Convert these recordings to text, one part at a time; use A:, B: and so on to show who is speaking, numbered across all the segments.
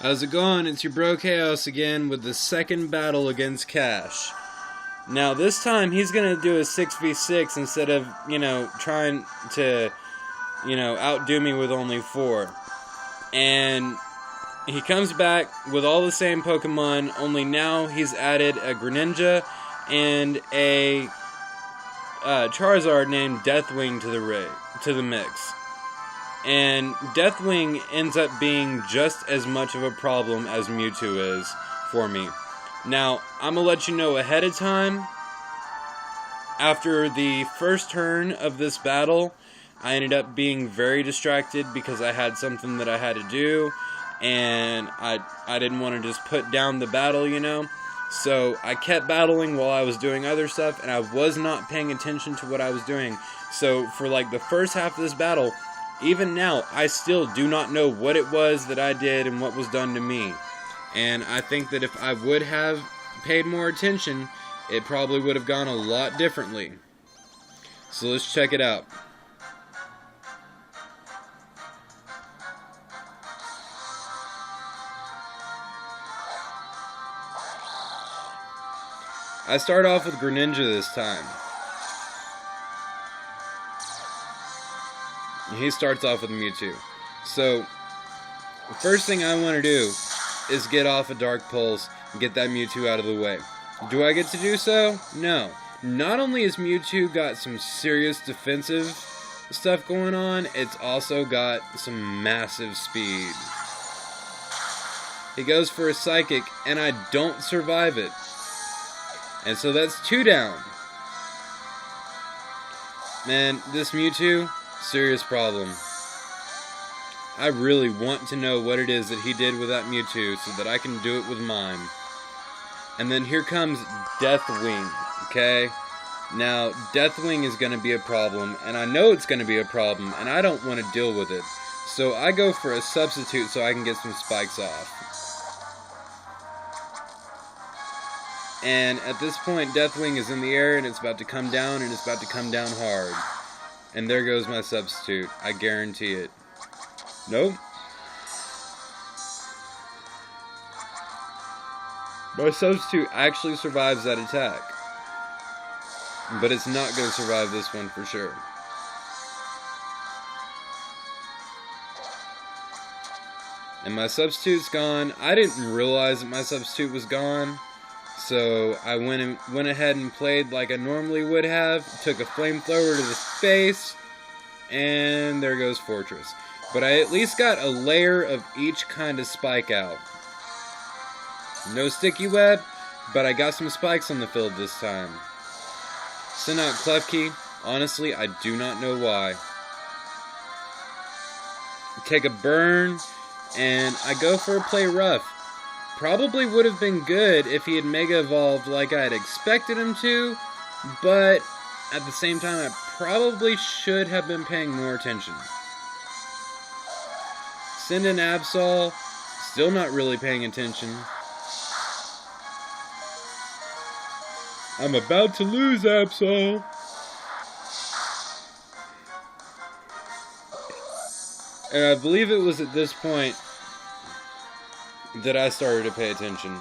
A: How's it going? It's your bro Chaos again with the second battle against Cash. Now this time he's gonna do a 6v6 instead of, trying to, outdo me with only 4. And he comes back with all the same Pokemon, only now he's added a Greninja and a Charizard named Deathwing to the mix. And Deathwing ends up being just as much of a problem as Mewtwo is for me. Now, I'm going to let you know ahead of time, after the first turn of this battle, I ended up being very distracted because I had something that I had to do, and I didn't want to just put down the battle, So I kept battling while I was doing other stuff, and I was not paying attention to what I was doing. So for like the first half of this battle, even now, I still do not know what it was that I did and what was done to me. And I think that if I would have paid more attention, it probably would have gone a lot differently. So let's check it out. I start off with Greninja this time. He starts off with Mewtwo. So, the first thing I want to do is get off a Dark Pulse and get that Mewtwo out of the way. Do I get to do so? No. Not only has Mewtwo got some serious defensive stuff going on, it's also got some massive speed. He goes for a Psychic, and I don't survive it. And so that's 2 down. Man, this Mewtwo, serious problem. I really want to know what it is that he did with that Mewtwo so that I can do it with mine. And then here comes Deathwing, okay? Now, Deathwing is going to be a problem, and I know it's going to be a problem, and I don't want to deal with it. So I go for a substitute so I can get some spikes off. And at this point, Deathwing is in the air, and it's about to come down, and it's about to come down hard. And there goes my substitute. I guarantee it. Nope. My substitute actually survives that attack. But it's not going to survive this one for sure. And my substitute's gone. I didn't realize that my substitute was gone. So I went ahead and played like I normally would have. Took a flamethrower to the face. And there goes Fortress. But I at least got a layer of each kind of spike out. No sticky web, but I got some spikes on the field this time. Send out Klefki. Honestly, I do not know why. Take a burn, and I go for a play rough. Probably would have been good if he had Mega Evolved like I had expected him to, but at the same time, I probably should have been paying more attention. Send in Absol, still not really paying attention. I'm about to lose Absol. And I believe it was at this point that I started to pay attention.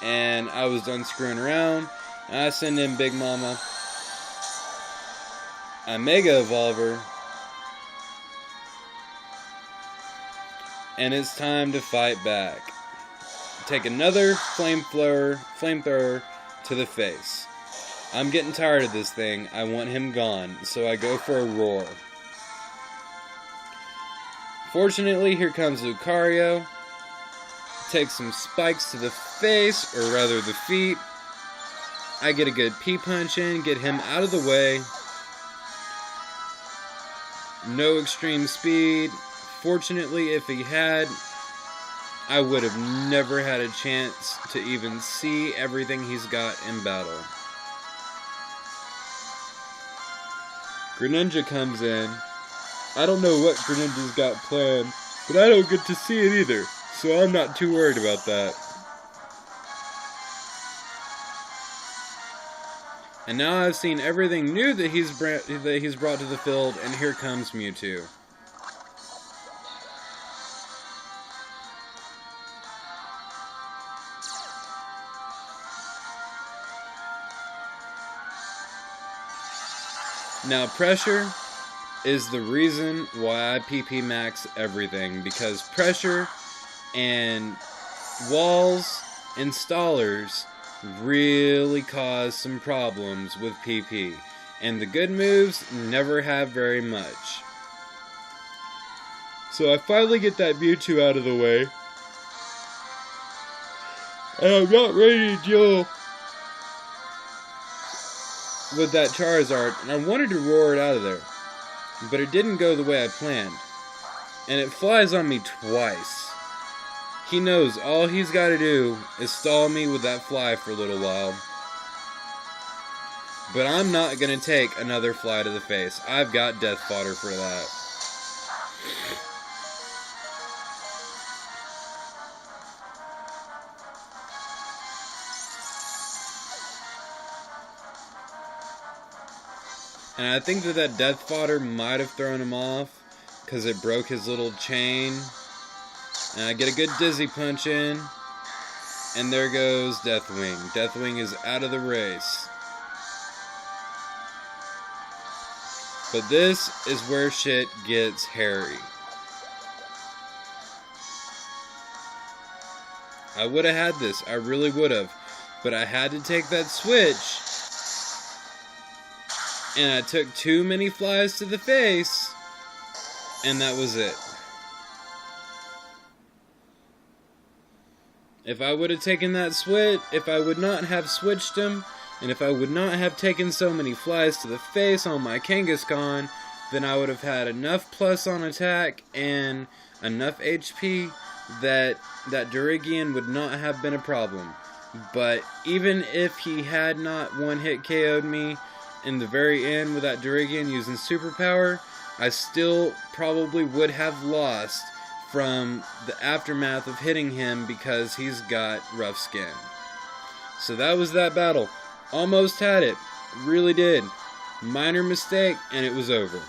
A: And I was done screwing around. And I send in Big Mama. I Mega Evolve her. And it's time to fight back. Take another flamethrower to the face. I'm getting tired of this thing. I want him gone. So I go for a Roar. Fortunately, here comes Lucario. Takes some spikes to the face, or rather the feet. I get a good P-punch in, get him out of the way. No extreme speed. Fortunately, if he had, I would have never had a chance to even see everything he's got in battle. Greninja comes in. I don't know what Greninja's got planned, but I don't get to see it either, so I'm not too worried about that. And now I've seen everything new that he's brought to the field, and here comes Mewtwo. Now, pressure is the reason why I PP max everything, because pressure and walls installers really cause some problems with PP, and the good moves never have very much. So I finally get that Mewtwo out of the way, and I'm not ready to deal with that Charizard, and I wanted to roar it out of there, but it didn't go the way I planned, and it flies on me twice. He knows all he's got to do is stall me with that fly for a little while, but I'm not going to take another fly to the face. I've got death fodder for that. And I think that death fodder might have thrown him off, because it broke his little chain. And I get a good dizzy punch in, and there goes Deathwing. Deathwing is out of the race. But this is where shit gets hairy. I would have had this, I really would have. But I had to take that switch, and I took too many flies to the face, and that was it. If I would have taken that switch, if I would not have switched him, and if I would not have taken so many flies to the face on my Kangaskhan, then I would have had enough plus on attack and enough HP that Durigian would not have been a problem. But even if he had not one-hit KO'd me in the very end with that Durigian using superpower, I still probably would have lost from the aftermath of hitting him because he's got rough skin. So that was that battle. Almost had it. Really did. Minor mistake, and it was over.